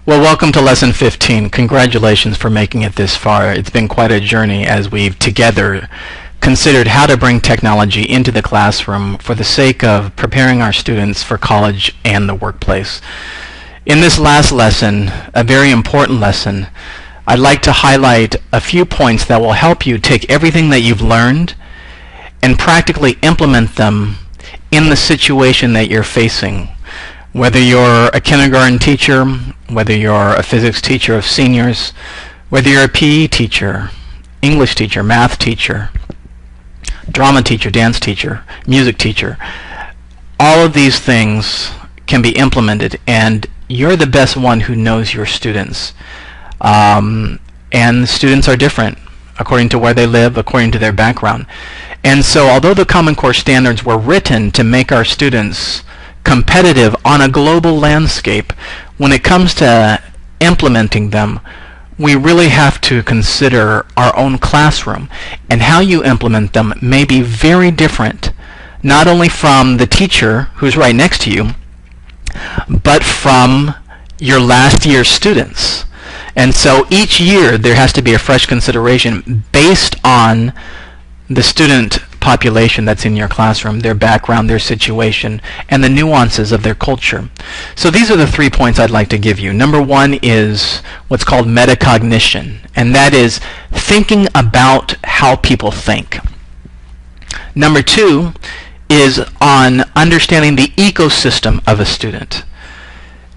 Well, welcome to Lesson 15. Congratulations for making it this far. It's been quite a journey as we've together considered how to bring technology into the classroom for the sake of preparing our students for college and the workplace. In this last lesson, a very important lesson, I'd like to highlight a few points that will help you take everything that you've learned and practically implement them in the situation that you're facing. Whether you're a kindergarten teacher, whether you're a physics teacher of seniors, whether you're a PE teacher, English teacher, math teacher, drama teacher, dance teacher, music teacher, all of these things can be implemented, and you're the best one who knows your students. And students are different according to where they live, according to their background. And so although the Common Core standards were written to make our students competitive on a global landscape, when it comes to implementing them, we really have to consider our own classroom, and how you implement them may be very different, not only from the teacher who's right next to you, but from your last year's students. And so each year there has to be a fresh consideration based on the student population that's in your classroom, their background, their situation, and the nuances of their culture. So these are the 3 points I'd like to give you. Number 1 is what's called metacognition, and that is thinking about how people think. Number 2 is on understanding the ecosystem of a student.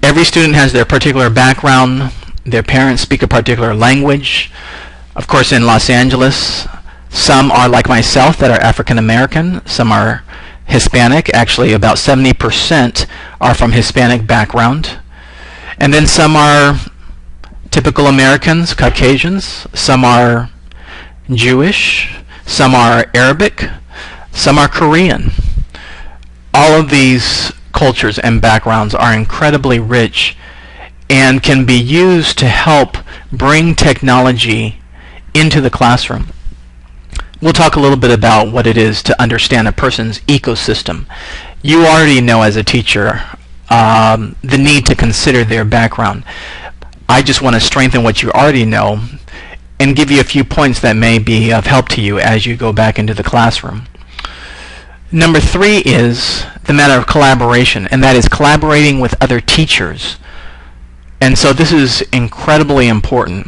Every student has their particular background. Their parents speak a particular language. Of course, in Los Angeles, some are like myself that are African American, some are Hispanic. Actually, about 70% are from Hispanic background. And then some are typical Americans, Caucasians, some are Jewish, some are Arabic, some are Korean. All of these cultures and backgrounds are incredibly rich and can be used to help bring technology into the classroom. We'll talk a little bit about what it is to understand a person's ecosystem. You already know as a teacher the need to consider their background. I just want to strengthen what you already know and give you a few points that may be of help to you as you go back into the classroom. Number 3 is the matter of collaboration, and that is collaborating with other teachers. And so this is incredibly important.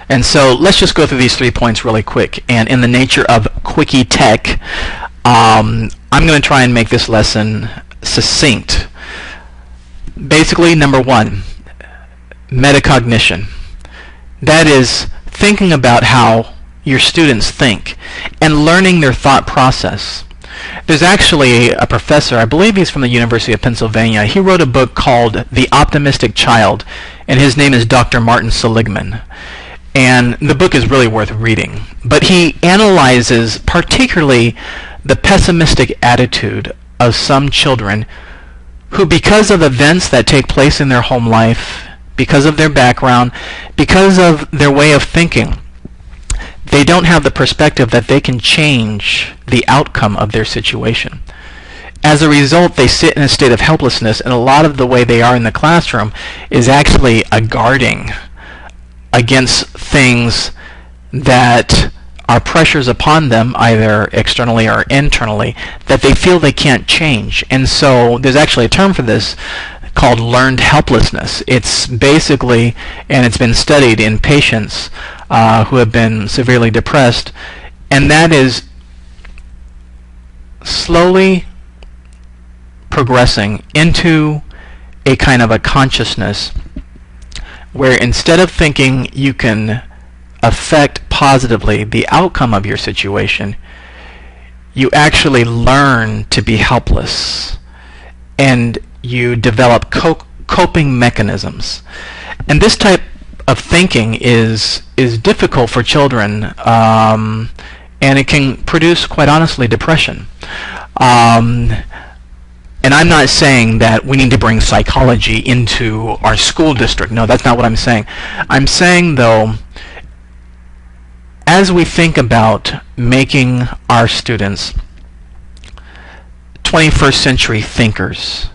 And so let's just go through these 3 points really quick. And in the nature of quickie tech, I'm going to try and make this lesson succinct. Basically, number 1, metacognition. That is thinking about how your students think and learning their thought process. There's actually a professor, I believe he's from the University of Pennsylvania. He wrote a book called The Optimistic Child, and his name is Dr. Martin Seligman. And the book is really worth reading. But he analyzes particularly the pessimistic attitude of some children who, because of events that take place in their home life, because of their background, because of their way of thinking, they don't have the perspective that they can change the outcome of their situation. As a result, they sit in a state of helplessness, and a lot of the way they are in the classroom is actually a guarding against things that are pressures upon them, either externally or internally, that they feel they can't change. And so there's actually a term for this called learned helplessness. It's basically, and it's been studied in patients who have been severely depressed, and that is slowly progressing into a kind of a consciousness where instead of thinking you can affect positively the outcome of your situation, you actually learn to be helpless, and you develop coping mechanisms. And this type of thinking is difficult for children, and it can produce, quite honestly, depression. And I'm not saying that we need to bring psychology into our school district. No, that's not what I'm saying. I'm saying, though, as we think about making our students 21st century thinkers,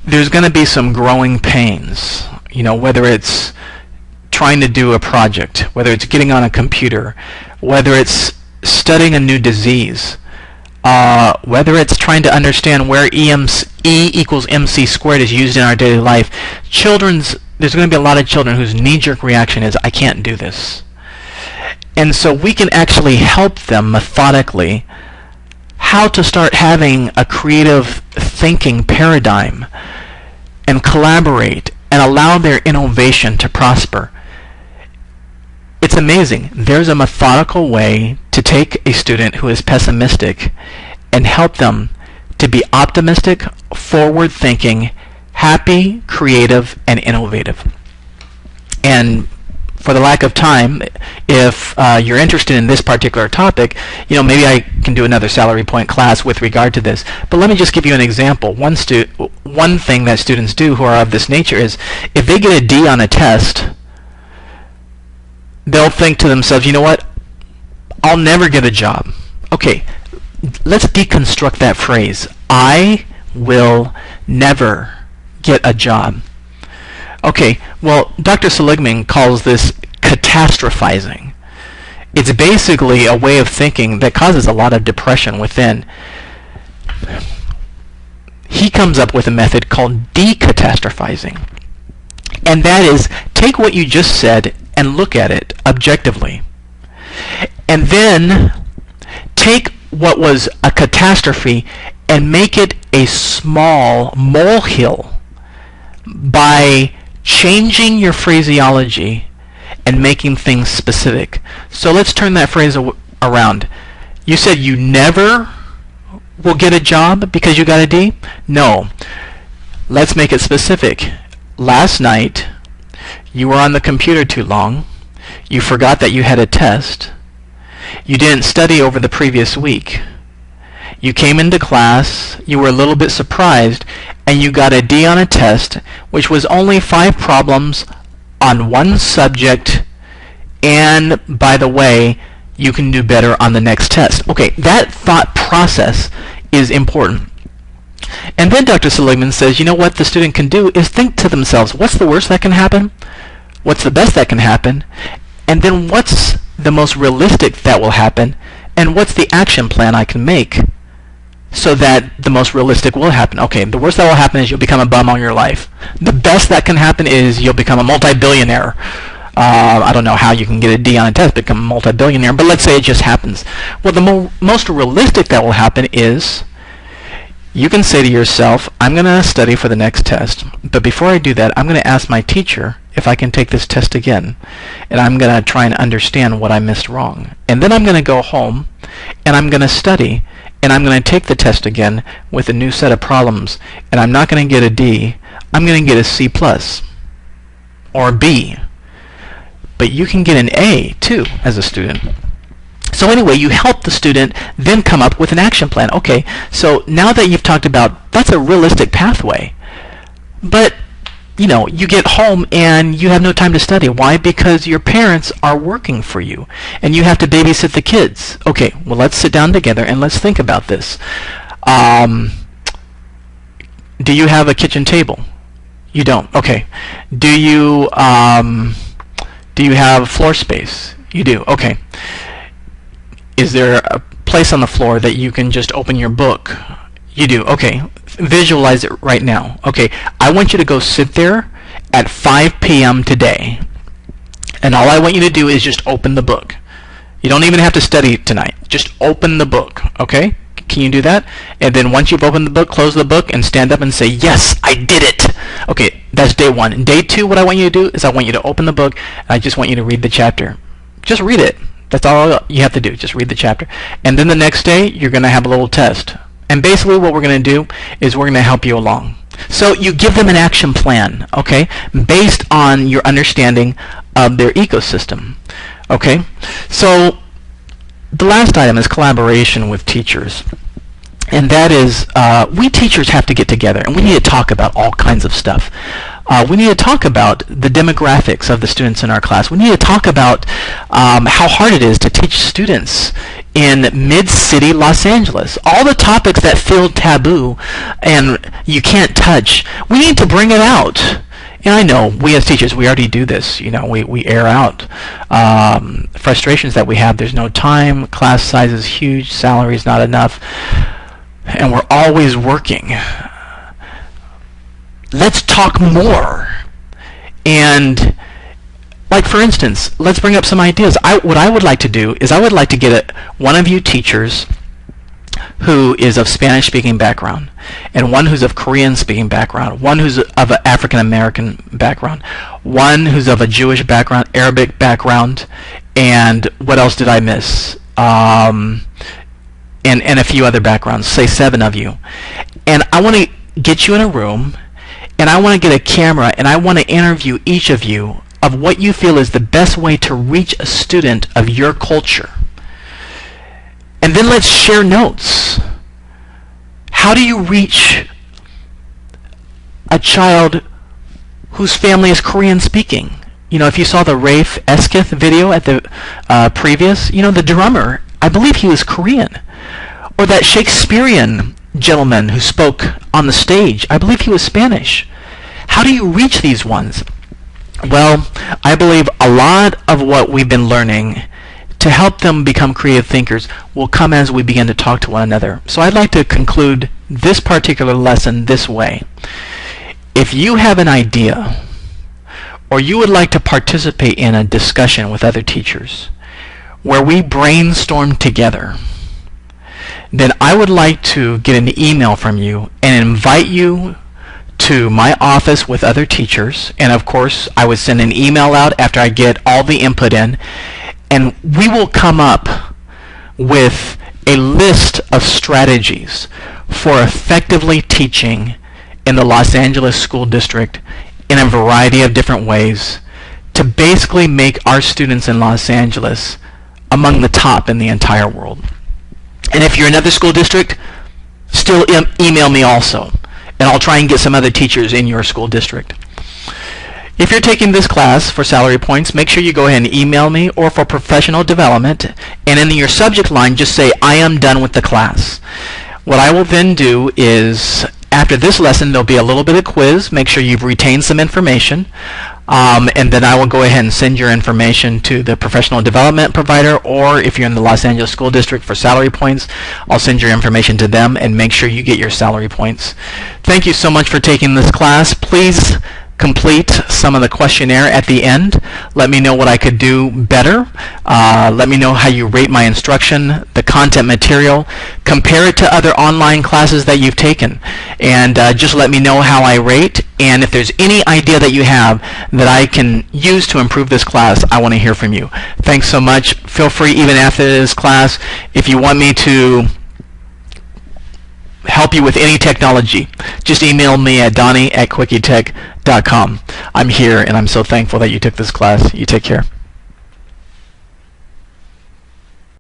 there's going to be some growing pains, whether it's trying to do a project, whether it's getting on a computer, whether it's studying a new disease, whether it's trying to understand where E equals MC squared is used in our daily life. There's going to be a lot of children whose knee-jerk reaction is, I can't do this. And so we can actually help them methodically how to start having a creative thinking paradigm and collaborate and allow their innovation to prosper. It's amazing. There's a methodical way to take a student who is pessimistic and help them to be optimistic, forward-thinking, happy, creative, and innovative. And for the lack of time, if you're interested in this particular topic, maybe I can do another Salary Point class with regard to this. But let me just give you an example. One thing that students do who are of this nature is, if they get a D on a test, they'll think to themselves, you know what? I'll never get a job. Okay, let's deconstruct that phrase. I will never get a job. Okay, well, Dr. Seligman calls this catastrophizing. It's basically a way of thinking that causes a lot of depression within. He comes up with a method called decatastrophizing. And that is, take what you just said and look at it objectively. And then take what was a catastrophe and make it a small molehill by changing your phraseology and making things specific. So let's turn that phrase around. You said you never will get a job because you got a D? No. Let's make it specific. Last night, you were on the computer too long. You forgot that you had a test. You didn't study over the previous week. You came into class, you were a little bit surprised, and you got a D on a test, which was only 5 problems on one subject, and by the way, you can do better on the next test. Okay, that thought process is important. And then Dr. Seligman says, what the student can do is think to themselves, what's the worst that can happen? What's the best that can happen? And then what's the most realistic that will happen? And what's the action plan I can make so that the most realistic will happen? Okay, the worst that will happen is you'll become a bum all your life. The best that can happen is you'll become a multi-billionaire. I don't know how you can get a D on a test, become a multi-billionaire, but let's say it just happens. Well, the most realistic that will happen is you can say to yourself, I'm going to study for the next test, but before I do that, I'm going to ask my teacher if I can take this test again, and I'm going to try and understand what I missed wrong. And then I'm going to go home, and I'm going to study, and I'm going to take the test again with a new set of problems, and I'm not going to get a D, I'm going to get a C+, or a B. But you can get an A, too, as a student. So anyway, you help the student then come up with an action plan. Okay, so now that you've talked about, that's a realistic pathway. But, you get home and you have no time to study. Why? Because your parents are working for you and you have to babysit the kids. Okay, well, let's sit down together and let's think about this. Do you have a kitchen table? You don't. Okay. Do you have floor space? You do. Okay. Is there a place on the floor that you can just open your book? You do. Okay. Visualize it right now. Okay. I want you to go sit there at 5 p.m. today. And all I want you to do is just open the book. You don't even have to study tonight. Just open the book. Okay? Can you do that? And then once you've opened the book, close the book and stand up and say, yes, I did it. Okay, that's day 1. And day 2, what I want you to do is I want you to open the book and I just want you to read the chapter. Just read it. That's all you have to do. Just read the chapter. And then the next day, you're going to have a little test. And basically what we're going to do is we're going to help you along. So you give them an action plan, okay, based on your understanding of their ecosystem. Okay? So the last item is collaboration with teachers. And that is, we teachers have to get together and we need to talk about all kinds of stuff. We need to talk about the demographics of the students in our class. We need to talk about how hard it is to teach students in mid-city Los Angeles. All the topics that feel taboo and you can't touch, we need to bring it out. And I know we as teachers, we already do this. You know, we air out frustrations that we have. There's no time, class size is huge, salary is not enough, and we're always working. Let's talk more. And like, for instance, let's bring up some ideas. What I would like to do is I would like to get one of you teachers who is of Spanish-speaking background, and one who's of Korean-speaking background, one who's of an African-American background, one who's of a Jewish background, Arabic background, and what else did I miss? And a few other backgrounds, say 7 of you. And I want to get you in a room, and I want to get a camera, and I want to interview each of you of what you feel is the best way to reach a student of your culture. And then let's share notes. How do you reach a child whose family is Korean speaking? You know, if you saw the Rafe Eskith video at the previous, you know, the drummer, I believe he was Korean. Or that Shakespearean gentleman who spoke on the stage, I believe he was Spanish. How do you reach these ones? Well, I believe a lot of what we've been learning to help them become creative thinkers will come as we begin to talk to one another. So I'd like to conclude this particular lesson this way. If you have an idea, or you would like to participate in a discussion with other teachers where we brainstorm together, then I would like to get an email from you and invite you to my office with other teachers. And of course, I would send an email out after I get all the input in, and we will come up with a list of strategies for effectively teaching in the Los Angeles School District in a variety of different ways to basically make our students in Los Angeles among the top in the entire world. And if you're another school district, still email me also, and I'll try and get some other teachers in your school district. If you're taking this class for salary points, make sure you go ahead and email me, or for professional development, and in your subject line just say, I am done with the class. What I will then do is, after this lesson, there'll be a little bit of quiz. Make sure you've retained some information. And then I will go ahead and send your information to the professional development provider, or if you're in the Los Angeles School District for salary points, I'll send your information to them and make sure you get your salary points. Thank you so much for taking this class. Please complete some of the questionnaire at the end. Let me know what I could do better. Let me know how you rate my instruction, the content material. Compare it to other online classes that you've taken. And just let me know how I rate. And if there's any idea that you have that I can use to improve this class, I want to hear from you. Thanks so much. Feel free, even after this class, if you want me to help you with any technology, just email me at donnie@quickietech.com. I'm here, and I'm so thankful that you took this class. You take care.